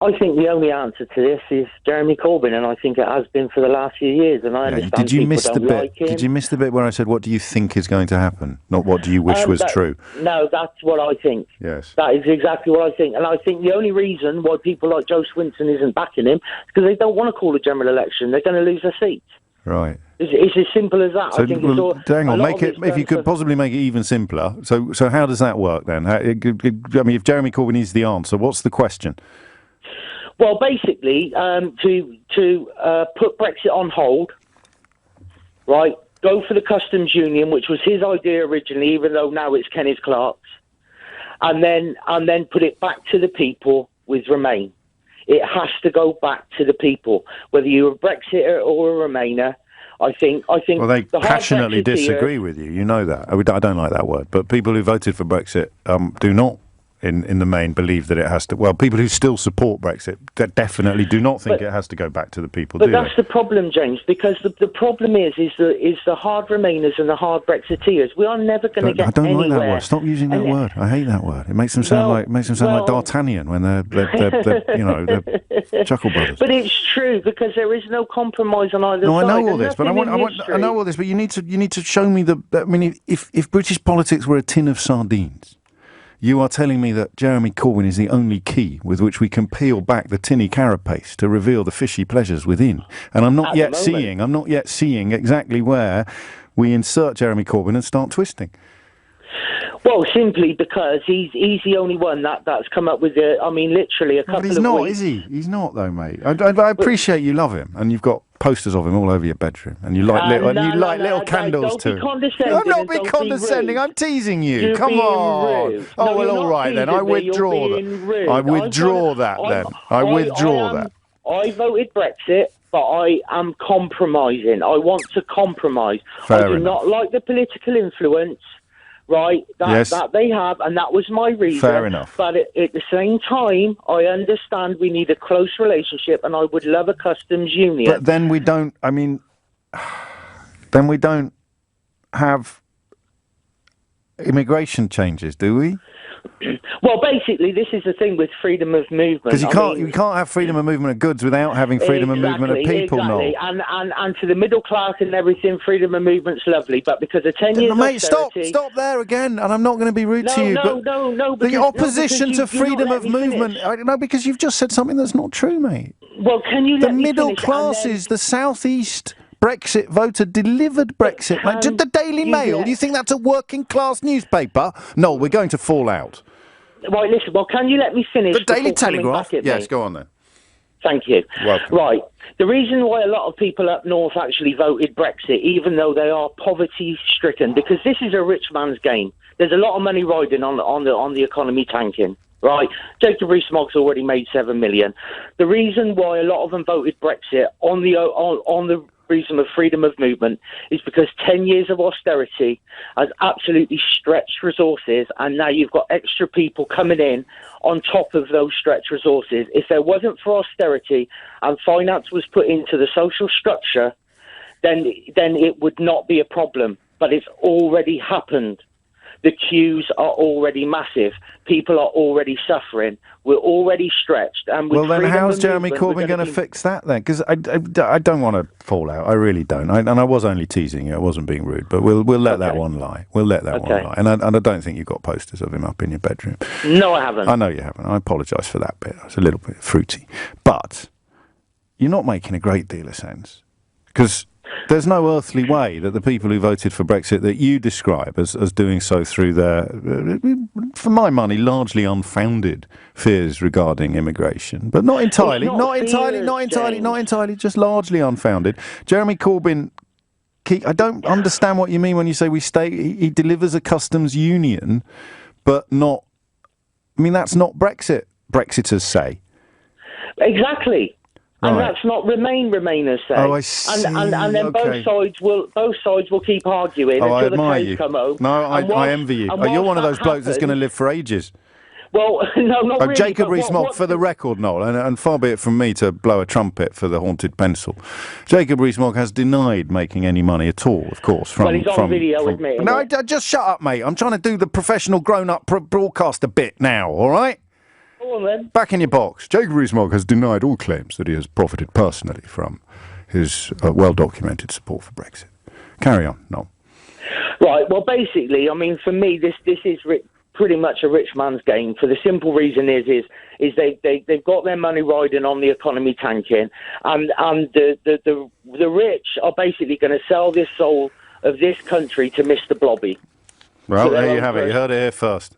I think the only answer to this is Jeremy Corbyn, and I think it has been for the last few years. And I understand people don't like him. Did you miss the bit where I said, what do you think is going to happen? Not what do you wish was true? No, that's what I think. Yes. That is exactly what I think. And I think the only reason why people like Joe Swinson isn't backing him is because they don't want to call a general election. They're going to lose their seats. Right. It's as simple as that. So, I think it's all, hang on, if you could possibly make it even simpler. So how does that work then? I mean, if Jeremy Corbyn is the answer, what's the question? Well, basically, to put Brexit on hold, right? Go for the customs union, which was his idea originally, even though now it's Kenneth Clark's, and then put it back to the people with Remain. It has to go back to the people, whether you're a Brexiteer or a Remainer. I think. Well, they passionately disagree with you. You know that. I don't like that word, but people who voted for Brexit do not, in the main, believe that it has to. Well, people who still support Brexit definitely do not think it has to go back to the people. But that's the problem, James, because the problem is the hard Remainers and the hard Brexiteers. We are never going to get I don't anywhere. like that word. Stop using that word. I hate that word. It makes them sound like D'Artagnan when they're Chuckle Brothers. But it's true because there is no compromise on either side. No, I know all this, but I know all this. But you need to show me I mean, if British politics were a tin of sardines, you are telling me that Jeremy Corbyn is the only key with which we can peel back the tinny carapace to reveal the fishy pleasures within. And I'm not yet seeing exactly where we insert Jeremy Corbyn and start twisting. Well, simply because he's the only one that's come up with literally a couple of weeks. But he's not, is he? He's not, though, mate. I appreciate you love him, and you've got posters of him all over your bedroom, and you like little candles too. I'm not being condescending. I'm teasing you. Come on. Rude. Oh, well, all right then. I withdraw that. I withdraw that then. I withdraw that. I voted Brexit, but I am compromising. I want to compromise. Fair I do enough. not like the political influence. Right, that they have, and that was my reason. Fair enough. But at the same time, I understand we need a close relationship, and I would love a customs union. But then we don't. I mean, then we don't have immigration changes, do we? Well, basically, this is the thing with freedom of movement. Because you can't have freedom of movement of goods without having freedom of movement of people. Exactly. And to the middle class and everything, freedom of movement's lovely. But because of 10 years, mate, stop there again. And I'm not going to be rude to you. No. The opposition to freedom of movement. No, because you've just said something that's not true, mate. Well, can you let me finish? The middle classes, the southeast Brexit voter delivered Brexit. Mate, did the Daily Mail? You think that's a working class newspaper? No, we're going to fall out. Right, listen, can you let me finish? The Daily Telegraph? Yes, go on then. Thank you. Welcome. Right. The reason why a lot of people up north actually voted Brexit, even though they are poverty-stricken, because this is a rich man's game. There's a lot of money riding on the economy tanking. Right, Jacob Rees-Mogg's already made $7 million. The reason why a lot of them voted Brexit on the reason of freedom of movement is because 10 years of austerity has absolutely stretched resources, and now you've got extra people coming in on top of those stretched resources. If there wasn't for austerity and finance was put into the social structure, then it would not be a problem. But it's already happened. The queues are already massive. People are already suffering. We're already stretched. And well, then how's Jeremy Corbyn going to fix that then? Because I don't want to fall out. I really don't. And I was only teasing you. I wasn't being rude. But we'll let that one lie. We'll let that one lie. And I don't think you've got posters of him up in your bedroom. No, I haven't. I know you haven't. I apologise for that bit. It's a little bit fruity. But you're not making a great deal of sense. Because there's no earthly way that the people who voted for Brexit that you describe as doing so through their, for my money, largely unfounded fears regarding immigration. But not entirely, not entirely, just largely unfounded. Jeremy Corbyn, I don't understand what you mean when you say he delivers a customs union, but not, I mean, that's not Brexit, Brexiters say. Exactly. And right. That's not Remainers say. Oh, I see. And then both sides will keep arguing until I admire the you. come home. No, I envy you. You're one of those blokes that's going to live for ages. Well, no, not really. Jacob Rees-Mogg, for the record, Noel, and far be it from me to blow a trumpet for the haunted pencil, Jacob Rees-Mogg has denied making any money at all, of course. Well, he's on video admitting No, it. just shut up, mate. I'm trying to do the professional grown-up broadcaster bit now, all right? All Go on then. Back in your box. Jacob Rees-Mogg has denied all claims that he has profited personally from his well-documented support for Brexit. Carry on, Noel. Right. Well, basically, I mean, for me, this is pretty much a rich man's game. For the simple reason is they've got their money riding on the economy tanking, and the rich are basically going to sell this soul of this country to Mr. Blobby. Well, there you have it. You heard it here first.